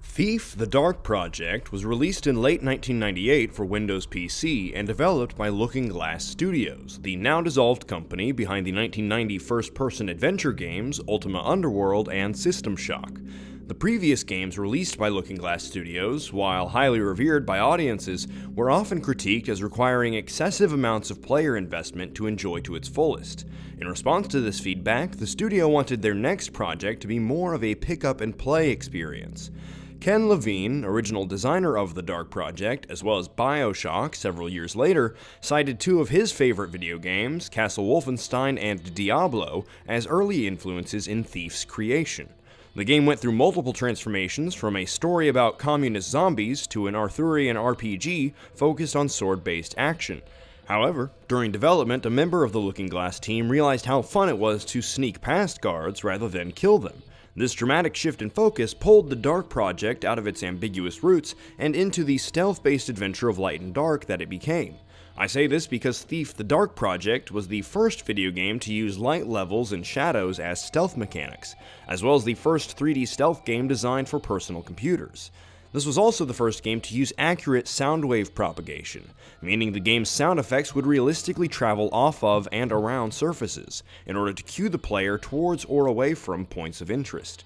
Thief: The Dark Project was released in late 1998 for Windows PC and developed by Looking Glass Studios, the now-dissolved company behind the 1990 first-person adventure games Ultima Underworld and System Shock. The previous games released by Looking Glass Studios, while highly revered by audiences, were often critiqued as requiring excessive amounts of player investment to enjoy to its fullest. In response to this feedback, the studio wanted their next project to be more of a pick-up-and-play experience. Ken Levine, original designer of The Dark Project, as well as BioShock several years later, cited two of his favorite video games, Castle Wolfenstein and Diablo, as early influences in Thief's creation. The game went through multiple transformations, from a story about communist zombies to an Arthurian RPG focused on sword-based action. However, during development, a member of the Looking Glass team realized how fun it was to sneak past guards rather than kill them. This dramatic shift in focus pulled the Dark Project out of its ambiguous roots and into the stealth-based adventure of light and dark that it became. I say this because Thief: The Dark Project was the first video game to use light levels and shadows as stealth mechanics, as well as the first 3D stealth game designed for personal computers. This was also the first game to use accurate sound wave propagation, meaning the game's sound effects would realistically travel off of and around surfaces, in order to cue the player towards or away from points of interest.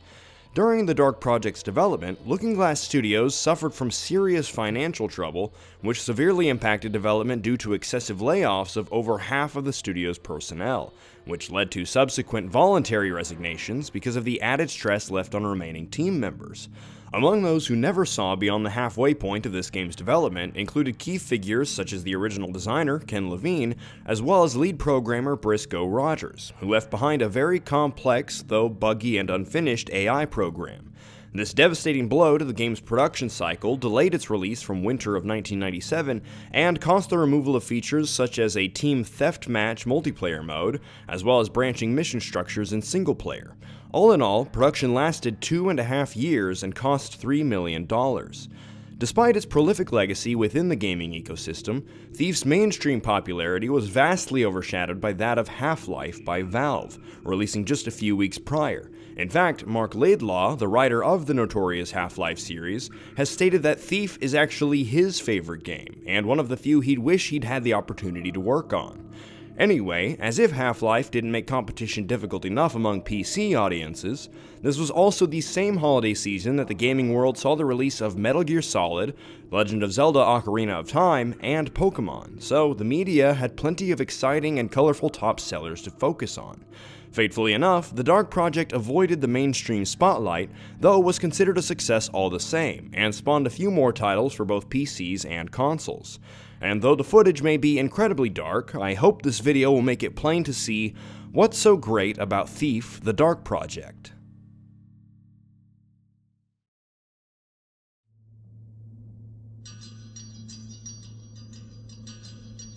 During the Dark Project's development, Looking Glass Studios suffered from serious financial trouble, which severely impacted development due to excessive layoffs of over half of the studio's personnel, which led to subsequent voluntary resignations because of the added stress left on remaining team members. Among those who never saw beyond the halfway point of this game's development included key figures such as the original designer, Ken Levine, as well as lead programmer Briscoe Rogers, who left behind a very complex, though buggy and unfinished AI program. This devastating blow to the game's production cycle delayed its release from winter of 1997 and caused the removal of features such as a team theft match multiplayer mode, as well as branching mission structures in single player. All in all, production lasted 2.5 years and cost $3 million. Despite its prolific legacy within the gaming ecosystem, Thief's mainstream popularity was vastly overshadowed by that of Half-Life by Valve, releasing just a few weeks prior. In fact, Mark Laidlaw, the writer of the notorious Half-Life series, has stated that Thief is actually his favorite game, and one of the few he'd wish he'd had the opportunity to work on. Anyway, as if Half-Life didn't make competition difficult enough among PC audiences, this was also the same holiday season that the gaming world saw the release of Metal Gear Solid, Legend of Zelda: Ocarina of Time, and Pokémon, so the media had plenty of exciting and colorful top sellers to focus on. Fatefully enough, The Dark Project avoided the mainstream spotlight, though was considered a success all the same, and spawned a few more titles for both PCs and consoles. And though the footage may be incredibly dark, I hope this video will make it plain to see what's so great about Thief: The Dark Project.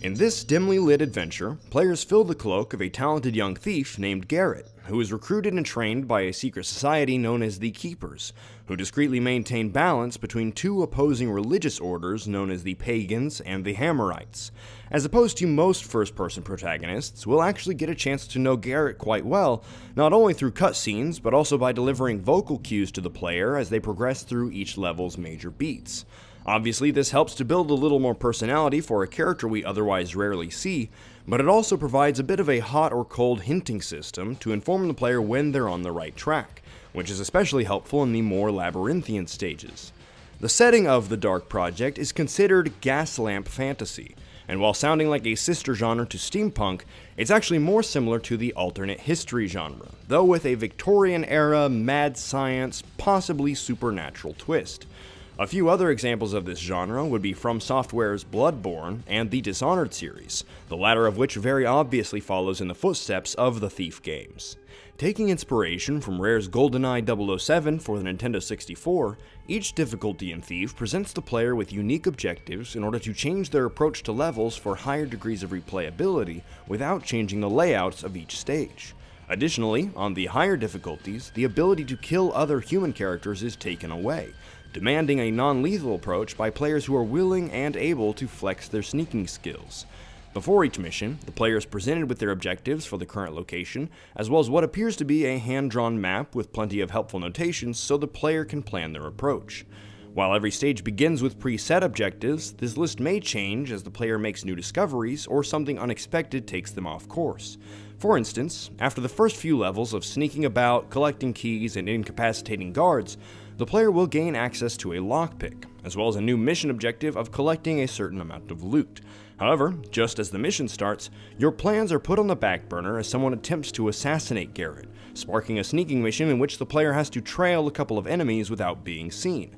In this dimly lit adventure, players fill the cloak of a talented young thief named Garrett, who is recruited and trained by a secret society known as the Keepers, who discreetly maintain balance between two opposing religious orders known as the Pagans and the Hammerites. As opposed to most first-person protagonists, we'll actually get a chance to know Garrett quite well, not only through cutscenes, but also by delivering vocal cues to the player as they progress through each level's major beats. Obviously, this helps to build a little more personality for a character we otherwise rarely see, but it also provides a bit of a hot or cold hinting system to inform the player when they're on the right track, which is especially helpful in the more labyrinthian stages. The setting of The Dark Project is considered gaslamp fantasy, and while sounding like a sister genre to steampunk, it's actually more similar to the alternate history genre, though with a Victorian-era, mad science, possibly supernatural twist. A few other examples of this genre would be From Software's Bloodborne and the Dishonored series, the latter of which very obviously follows in the footsteps of the Thief games. Taking inspiration from Rare's GoldenEye 007 for the Nintendo 64, each difficulty in Thief presents the player with unique objectives in order to change their approach to levels for higher degrees of replayability without changing the layouts of each stage. Additionally, on the higher difficulties, the ability to kill other human characters is taken away, demanding a non-lethal approach by players who are willing and able to flex their sneaking skills. Before each mission, the player is presented with their objectives for the current location, as well as what appears to be a hand-drawn map with plenty of helpful notations so the player can plan their approach. While every stage begins with preset objectives, this list may change as the player makes new discoveries or something unexpected takes them off course. For instance, after the first few levels of sneaking about, collecting keys, and incapacitating guards, the player will gain access to a lockpick, as well as a new mission objective of collecting a certain amount of loot. However, just as the mission starts, your plans are put on the back burner as someone attempts to assassinate Garrett, sparking a sneaking mission in which the player has to trail a couple of enemies without being seen.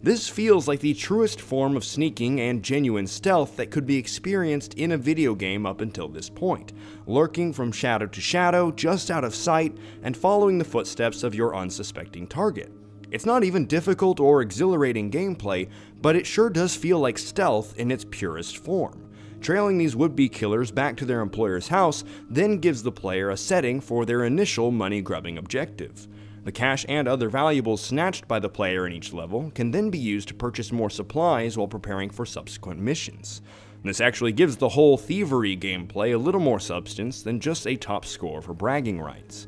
This feels like the truest form of sneaking and genuine stealth that could be experienced in a video game up until this point, lurking from shadow to shadow, just out of sight, and following the footsteps of your unsuspecting target. It's not even difficult or exhilarating gameplay, but it sure does feel like stealth in its purest form. Trailing these would-be killers back to their employer's house then gives the player a setting for their initial money-grubbing objective. The cash and other valuables snatched by the player in each level can then be used to purchase more supplies while preparing for subsequent missions. This actually gives the whole thievery gameplay a little more substance than just a top score for bragging rights.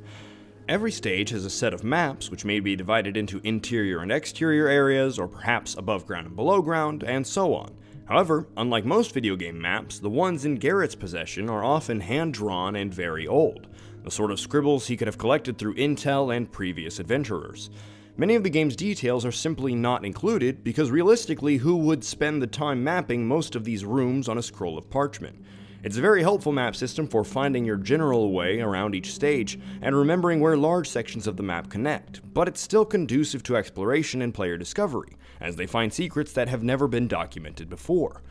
Every stage has a set of maps which may be divided into interior and exterior areas, or perhaps above ground and below ground, and so on. However, unlike most video game maps, the ones in Garrett's possession are often hand-drawn and very old, the sort of scribbles he could have collected through intel and previous adventurers. Many of the game's details are simply not included because realistically, who would spend the time mapping most of these rooms on a scroll of parchment? It's a very helpful map system for finding your general way around each stage and remembering where large sections of the map connect, but it's still conducive to exploration and player discovery, as they find secrets that have never been documented before.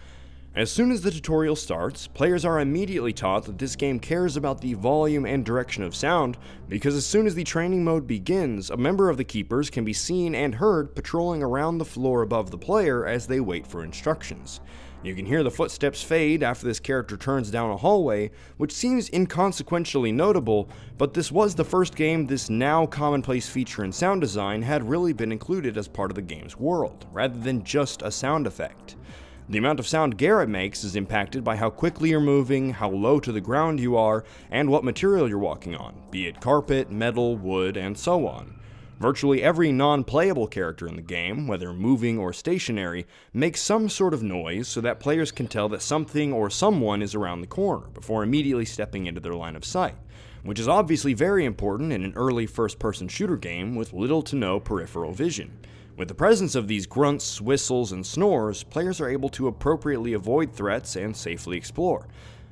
As soon as the tutorial starts, players are immediately taught that this game cares about the volume and direction of sound, because as soon as the training mode begins, a member of the Keepers can be seen and heard patrolling around the floor above the player as they wait for instructions. You can hear the footsteps fade after this character turns down a hallway, which seems inconsequentially notable, but this was the first game this now commonplace feature in sound design had really been included as part of the game's world, rather than just a sound effect. The amount of sound Garrett makes is impacted by how quickly you're moving, how low to the ground you are, and what material you're walking on, be it carpet, metal, wood, and so on. Virtually every non-playable character in the game, whether moving or stationary, makes some sort of noise so that players can tell that something or someone is around the corner before immediately stepping into their line of sight, which is obviously very important in an early first-person shooter game with little to no peripheral vision. With the presence of these grunts, whistles, and snores, players are able to appropriately avoid threats and safely explore.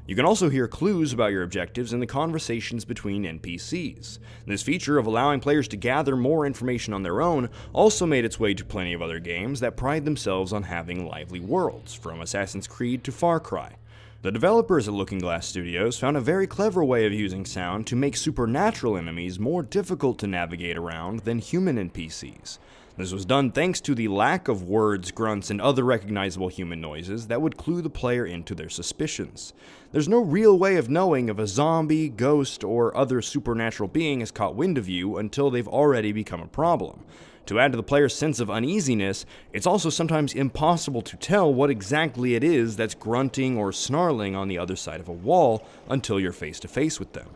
You can also hear clues about your objectives in the conversations between NPCs. This feature of allowing players to gather more information on their own also made its way to plenty of other games that pride themselves on having lively worlds, from Assassin's Creed to Far Cry. The developers at Looking Glass Studios found a very clever way of using sound to make supernatural enemies more difficult to navigate around than human NPCs. This was done thanks to the lack of words, grunts, and other recognizable human noises that would clue the player into their suspicions. There's no real way of knowing if a zombie, ghost, or other supernatural being has caught wind of you until they've already become a problem. To add to the player's sense of uneasiness, it's also sometimes impossible to tell what exactly it is that's grunting or snarling on the other side of a wall until you're face to face with them.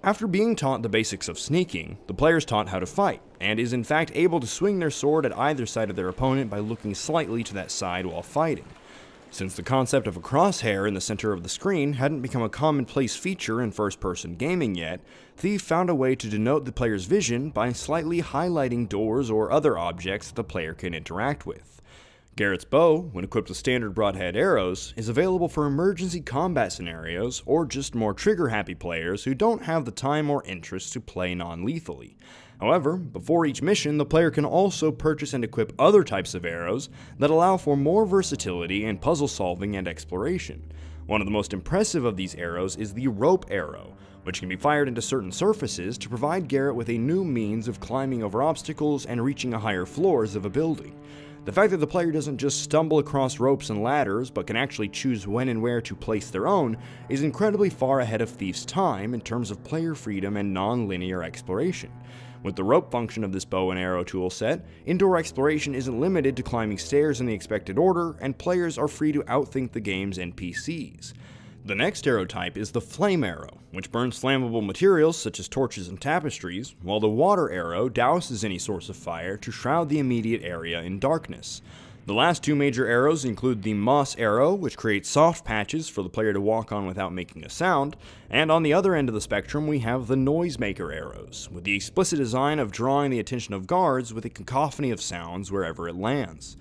After being taught the basics of sneaking, the player is taught how to fight, and is in fact able to swing their sword at either side of their opponent by looking slightly to that side while fighting. Since the concept of a crosshair in the center of the screen hadn't become a commonplace feature in first-person gaming yet, Thief found a way to denote the player's vision by slightly highlighting doors or other objects that the player can interact with. Garrett's bow, when equipped with standard broadhead arrows, is available for emergency combat scenarios or just more trigger-happy players who don't have the time or interest to play non-lethally. However, before each mission, the player can also purchase and equip other types of arrows that allow for more versatility in puzzle solving and exploration. One of the most impressive of these arrows is the rope arrow, which can be fired into certain surfaces to provide Garrett with a new means of climbing over obstacles and reaching higher floors of a building. The fact that the player doesn't just stumble across ropes and ladders, but can actually choose when and where to place their own, is incredibly far ahead of Thief's time in terms of player freedom and non-linear exploration. With the rope function of this bow and arrow toolset, indoor exploration isn't limited to climbing stairs in the expected order, and players are free to outthink the game's NPCs. The next arrow type is the flame arrow, which burns flammable materials such as torches and tapestries, while the water arrow douses any source of fire to shroud the immediate area in darkness. The last two major arrows include the moss arrow, which creates soft patches for the player to walk on without making a sound, and on the other end of the spectrum we have the noisemaker arrows, with the explicit design of drawing the attention of guards with a cacophony of sounds wherever it lands.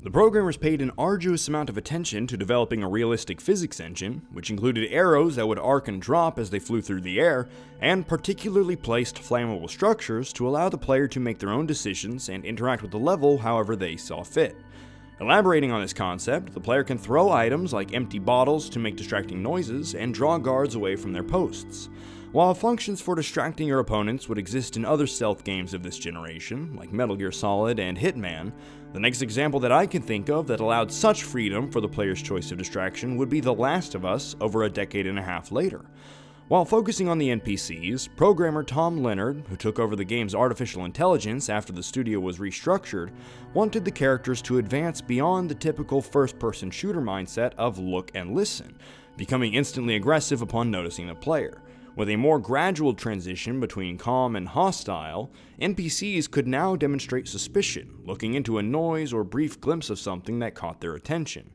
The programmers paid an arduous amount of attention to developing a realistic physics engine, which included arrows that would arc and drop as they flew through the air, and particularly placed flammable structures to allow the player to make their own decisions and interact with the level however they saw fit. Elaborating on this concept, the player can throw items like empty bottles to make distracting noises and draw guards away from their posts. While functions for distracting your opponents would exist in other stealth games of this generation, like Metal Gear Solid and Hitman, the next example that I can think of that allowed such freedom for the player's choice of distraction would be The Last of Us over a decade and a half later. While focusing on the NPCs, programmer Tom Leonard, who took over the game's artificial intelligence after the studio was restructured, wanted the characters to advance beyond the typical first-person shooter mindset of look and listen, becoming instantly aggressive upon noticing the player. With a more gradual transition between calm and hostile, NPCs could now demonstrate suspicion, looking into a noise or brief glimpse of something that caught their attention.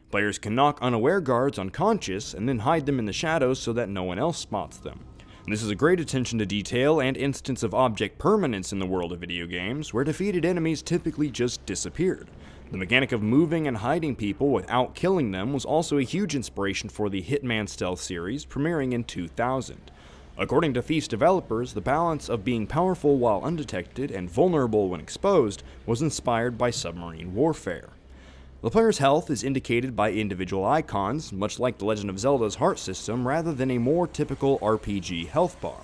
Players can knock unaware guards unconscious and then hide them in the shadows so that no one else spots them. And this is a great attention to detail and instance of object permanence in the world of video games, where defeated enemies typically just disappeared. The mechanic of moving and hiding people without killing them was also a huge inspiration for the Hitman Stealth series, premiering in 2000. According to Thief's developers, the balance of being powerful while undetected and vulnerable when exposed was inspired by submarine warfare. The player's health is indicated by individual icons, much like The Legend of Zelda's heart system, rather than a more typical RPG health bar.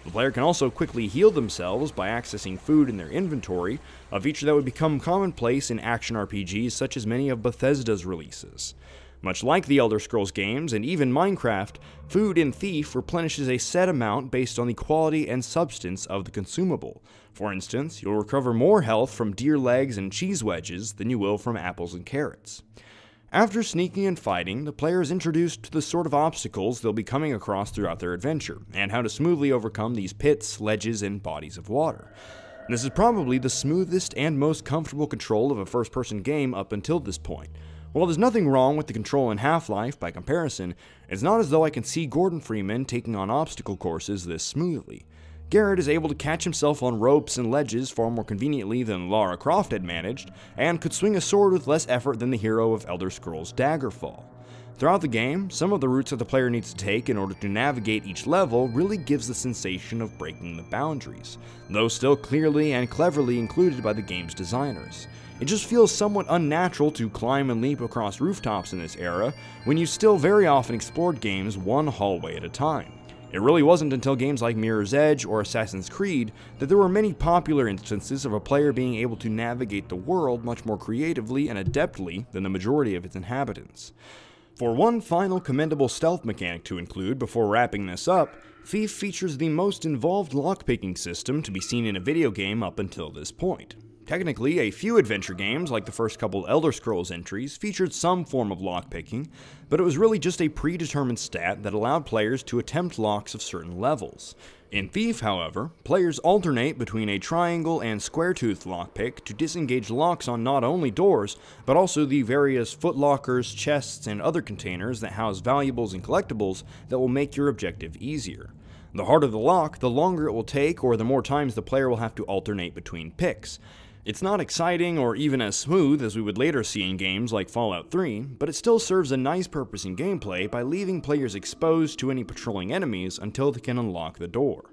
The player can also quickly heal themselves by accessing food in their inventory, a feature that would become commonplace in action RPGs such as many of Bethesda's releases. Much like the Elder Scrolls games and even Minecraft, food in Thief replenishes a set amount based on the quality and substance of the consumable. For instance, you'll recover more health from deer legs and cheese wedges than you will from apples and carrots. After sneaking and fighting, the player is introduced to the sort of obstacles they'll be coming across throughout their adventure, and how to smoothly overcome these pits, ledges, and bodies of water. This is probably the smoothest and most comfortable control of a first-person game up until this point. While there's nothing wrong with the control in Half-Life by comparison, it's not as though I can see Gordon Freeman taking on obstacle courses this smoothly. Garrett is able to catch himself on ropes and ledges far more conveniently than Lara Croft had managed, and could swing a sword with less effort than the hero of Elder Scrolls Daggerfall. Throughout the game, some of the routes that the player needs to take in order to navigate each level really gives the sensation of breaking the boundaries, though still clearly and cleverly included by the game's designers. It just feels somewhat unnatural to climb and leap across rooftops in this era, when you still very often explored games one hallway at a time. It really wasn't until games like Mirror's Edge or Assassin's Creed that there were many popular instances of a player being able to navigate the world much more creatively and adeptly than the majority of its inhabitants. For one final commendable stealth mechanic to include before wrapping this up, Thief features the most involved lockpicking system to be seen in a video game up until this point. Technically, a few adventure games, like the first couple Elder Scrolls entries, featured some form of lockpicking, but it was really just a predetermined stat that allowed players to attempt locks of certain levels. In Thief, however, players alternate between a triangle and square-toothed lockpick to disengage locks on not only doors, but also the various footlockers, chests, and other containers that house valuables and collectibles that will make your objective easier. The harder the lock, the longer it will take, or the more times the player will have to alternate between picks. It's not exciting or even as smooth as we would later see in games like Fallout 3, but it still serves a nice purpose in gameplay by leaving players exposed to any patrolling enemies until they can unlock the door.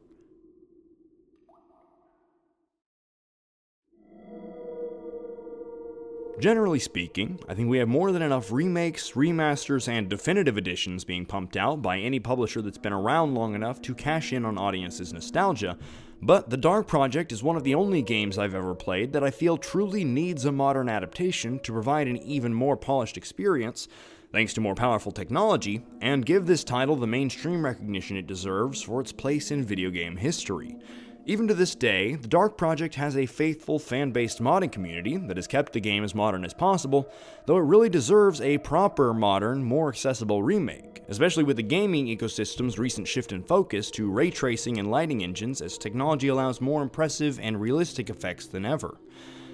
Generally speaking, I think we have more than enough remakes, remasters, and definitive editions being pumped out by any publisher that's been around long enough to cash in on audiences' nostalgia, but The Dark Project is one of the only games I've ever played that I feel truly needs a modern adaptation to provide an even more polished experience, thanks to more powerful technology, and give this title the mainstream recognition it deserves for its place in video game history. Even to this day, the Dark Project has a faithful fan-based modding community that has kept the game as modern as possible, though it really deserves a proper modern, more accessible remake, especially with the gaming ecosystem's recent shift in focus to ray tracing and lighting engines as technology allows more impressive and realistic effects than ever.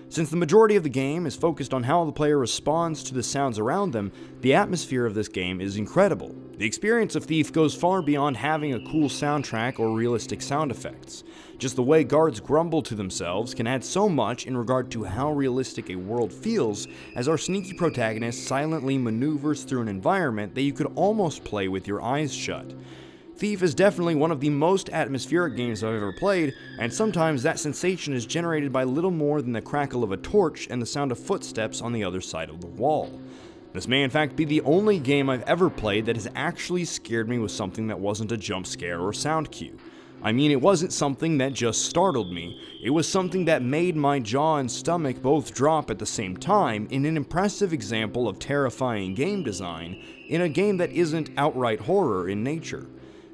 Since the majority of the game is focused on how the player responds to the sounds around them, the atmosphere of this game is incredible. The experience of Thief goes far beyond having a cool soundtrack or realistic sound effects. Just the way guards grumble to themselves can add so much in regard to how realistic a world feels as our sneaky protagonist silently maneuvers through an environment that you could almost play with your eyes shut. Thief is definitely one of the most atmospheric games I've ever played, and sometimes that sensation is generated by little more than the crackle of a torch and the sound of footsteps on the other side of the wall. This may in fact be the only game I've ever played that has actually scared me with something that wasn't a jump scare or sound cue. I mean, it wasn't something that just startled me, it was something that made my jaw and stomach both drop at the same time in an impressive example of terrifying game design in a game that isn't outright horror in nature.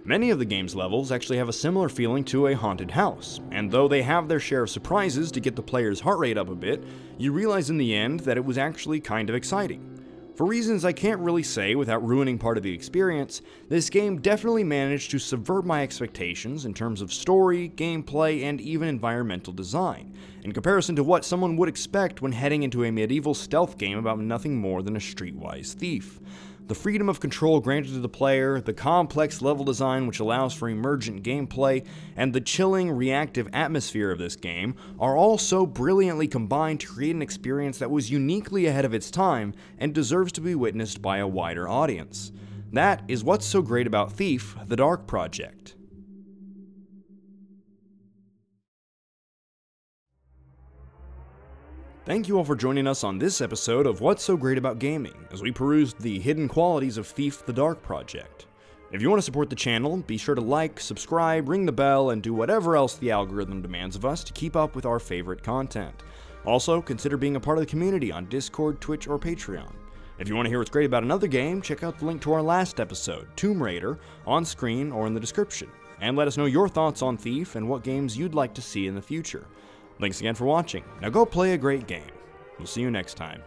Many of the game's levels actually have a similar feeling to a haunted house, and though they have their share of surprises to get the player's heart rate up a bit, you realize in the end that it was actually kind of exciting. For reasons I can't really say without ruining part of the experience, this game definitely managed to subvert my expectations in terms of story, gameplay, and even environmental design, in comparison to what someone would expect when heading into a medieval stealth game about nothing more than a streetwise thief. The freedom of control granted to the player, the complex level design which allows for emergent gameplay, and the chilling, reactive atmosphere of this game are all so brilliantly combined to create an experience that was uniquely ahead of its time and deserves to be witnessed by a wider audience. That is what's so great about Thief: The Dark Project. Thank you all for joining us on this episode of What's So Great About Gaming, as we perused the hidden qualities of Thief: The Dark Project. If you want to support the channel, be sure to like, subscribe, ring the bell, and do whatever else the algorithm demands of us to keep up with our favorite content. Also, consider being a part of the community on Discord, Twitch, or Patreon. If you want to hear what's great about another game, check out the link to our last episode, Tomb Raider, on screen or in the description, and let us know your thoughts on Thief and what games you'd like to see in the future. Thanks again for watching. Now go play a great game. We'll see you next time.